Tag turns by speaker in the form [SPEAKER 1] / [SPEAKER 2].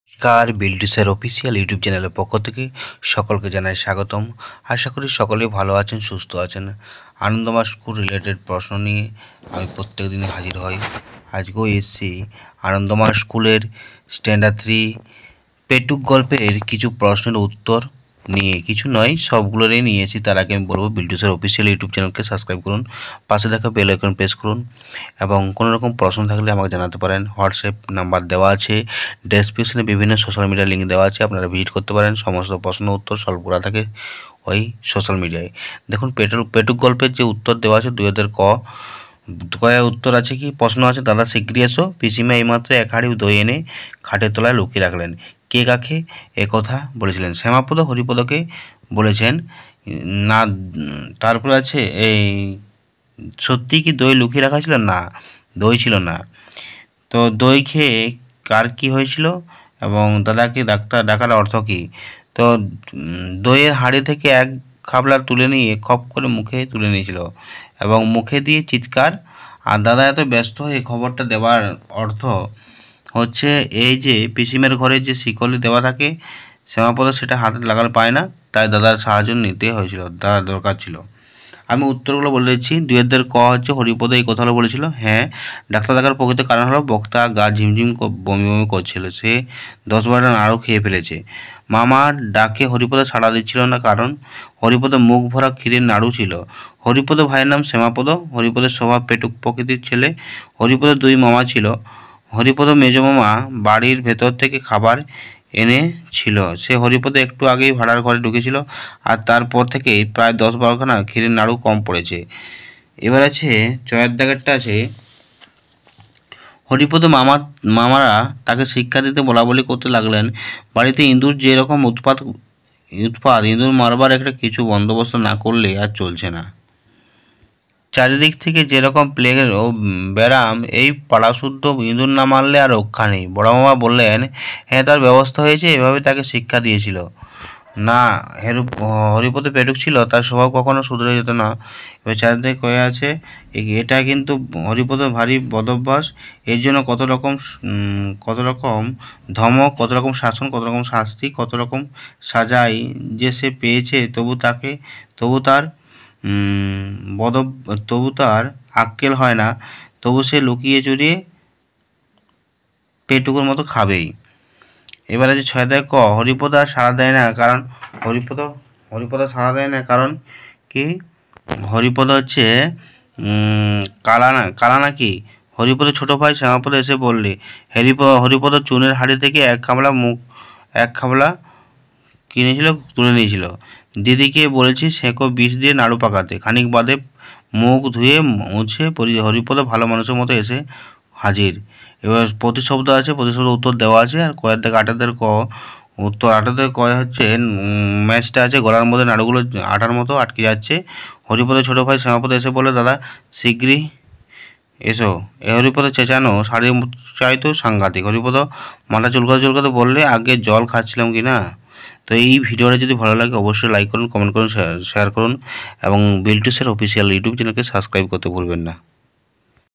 [SPEAKER 1] নমস্কার, বিল্ডিসের official YouTube চ্যানেলের পক্ষ থেকে সকলকে জানাই স্বাগতম। আশা করি সকলেই ভালো আছেন, সুস্থ আছেন। আনন্দমা স্কুল রিলেটেড প্রশ্ন নিয়ে আমি প্রত্যেক দিনই হাজির হই। আজকেও এসেছি আনন্দমা স্কুলের স্ট্যান্ডার্ড 3 পেটুক গল্পের কিছু প্রশ্নের উত্তর নিয়ে। কিছু নয়, সবগুলোরই নিয়েছি। তার আগে আমি বলবো, বিল্ডিসের অফিসিয়াল ইউটিউব চ্যানেলকে সাবস্ক্রাইব করুন, পাশে দেখা বেল আইকন প্রেস করুন এবং কোনো রকম প্রশ্ন থাকলে আমাকে জানাতে পারেন। হোয়াটসঅ্যাপ নাম্বার দেওয়া আছে, ডেসক্রিপশনে বিভিন্ন সোশ্যাল মিডিয়ার লিঙ্ক দেওয়া আছে, আপনারা ভিজিট করতে পারেন। সমস্ত প্রশ্ন উত্তর সলভ করা থাকে ওই সোশ্যাল মিডিয়ায়। দেখুন, পেটুক গল্পের যে উত্তর দেওয়া আছে 2000 ক উত্তর আছে কি? প্রশ্ন আছে, দাদা শিগগিরি এসো, পিসিমা এইমাত্র এক হাঁড়ি দই এনে খাটের তলায় লুকিয়ে রাখলেন, কে কাকে এ কথা বলেছিলেন? শ্যামাপদ হরিপদকে বলেছেন না। তারপরে আছে, এই সত্যি কি দই লুকিয়ে রাখা ছিল? না, দই ছিল না। তো দই খেয়ে কার কি হয়েছিল এবং দাদাকে ডাক্তার ডাকার অর্থ কী? তো দইয়ের হাঁড়ি থেকে এক খাবলা তুলে নিয়ে খপ করে মুখে তুলে নিয়েছিল এবং মুখে দিয়ে চিৎকার। আর দাদা এত ব্যস্ত হয়ে খবরটা দেওয়ার অর্থ হচ্ছে এই যে পিসিমের ঘরে যে শিকলি দেওয়া থাকে, শ্যামাপদ সেটা হাতে লাগাতে পায় না, তাই দাদার সাহায্য নিতে হয়েছিল, দাদার দরকার ছিল। আমি উত্তরগুলো বলে দিচ্ছি। 2000 ক হচ্ছে, হরিপদ এই কথাগুলো বলেছিল। হ্যাঁ, ডাক্তার দেখার প্রকৃত কারণ হলো বক্তা গা ঝিমঝিম বমি বমি করছিল, সে 10-12টা নাড়ু খেয়ে ফেলেছে। মামার ডাকে হরিপদ সাড়া দিচ্ছিল না, কারণ হরিপদ মুখ ভরা ক্ষীরের নাড়ু ছিল। হরিপদ ভাইয়ের নাম শ্যামাপদ। হরিপদের স্বভাব পেটুক প্রকৃতির ছেলে। হরিপদের 2 মামা ছিল। হরিপদ মেজো মামা বাড়ির ভেতর থেকে খাবার এনেছিল। সে হরিপদ একটু আগেই ভাড়ার ঘরে ঢুকেছিল, আর তারপর থেকেই প্রায় 10-12খানা ক্ষীরের নাড়ু কম পড়েছে। এবার আছে চয়ের দাগেরটা আছে, হরিপদ মামারা তাকে শিক্ষা দিতে বলাবলি করতে লাগলেন। বাড়িতে ইঁদুর যেরকম উৎপাত, ইঁদুর মারবার একটা কিছু বন্দোবস্ত না করলে আর চলছে না। চারিদিক থেকে যেরকম প্লেগের ও ব্যারাম, এই পাড়াশুদ্ধ ইঁদুর না মারলে আর রক্ষা নেই। বড় মামা বললেন, হ্যাঁ, তার ব্যবস্থা হয়েছে, এভাবে তাকে শিক্ষা দিয়েছিল না। হরিপদ পেটুক ছিল, তার স্বভাব কখনো শুধরে যেত না। এবার চারিদিকে কয়ে আছে, এটা কিন্তু হরিপদ ভারী বদভ্যাস। এর জন্য কত রকম ধমক, কত রকম শাসন, কত রকম শাস্তি, কত রকম সাজাই যে সে পেয়েছে, তবু তার আক্কেল হয় না। তবু সে লুকিয়ে চুরিয়ে পেটুকুর মতো খাবেই। এবার আছে 6 দাগ ক, হরিপদ আর সাড়া দেয় না, কারণ হরিপদ সাড়া দেয় না কারণ কি? হরিপদ হচ্ছে কালা নাকি? হরিপদের ছোট ভাই শ্যামাপদ এসে বললে, হরিপদ চুনের হাঁড়ি থেকে এক খাবলা কিনেছিল, তুলে নিয়েছিল। দিদিকে বলেছি সেঁকো বিষ দিয়ে নাড়ু পাকাতে। খানিক বাদে মুখ ধুয়ে মুছে হরিপদ ভালো মানুষের মতো এসে হাজির। এবার প্রতিশব্দ আছে, প্রতিশব্দ উত্তর দেওয়া আছে। আর কয়ের দাগ 8 ক উত্তর 8 কয় হচ্ছে, ম্যাচটা আছে, গলার মধ্যে নাড়ুগুলো আটার মতো আটকে যাচ্ছে। হরিপদের ছোটো ভাই শ্যামাপদ এসে বলে, দাদা শিগগিরই এসো। হরিপদের চেঁচানো শাড়ির চাইতো সাংঘাতিক। হরিপদ মাথা চুলকাতে বললে, আগে জল খাচ্ছিলাম কি না। তো এই ভিডিওটা যদি ভালো লাগে অবশ্যই লাইক করুন, কমেন্ট করুন, শেয়ার করুন এবং বিল্ডিসের অফিসিয়াল ইউটিউব চ্যানেলকে সাবস্ক্রাইব করতে ভুলবেন না।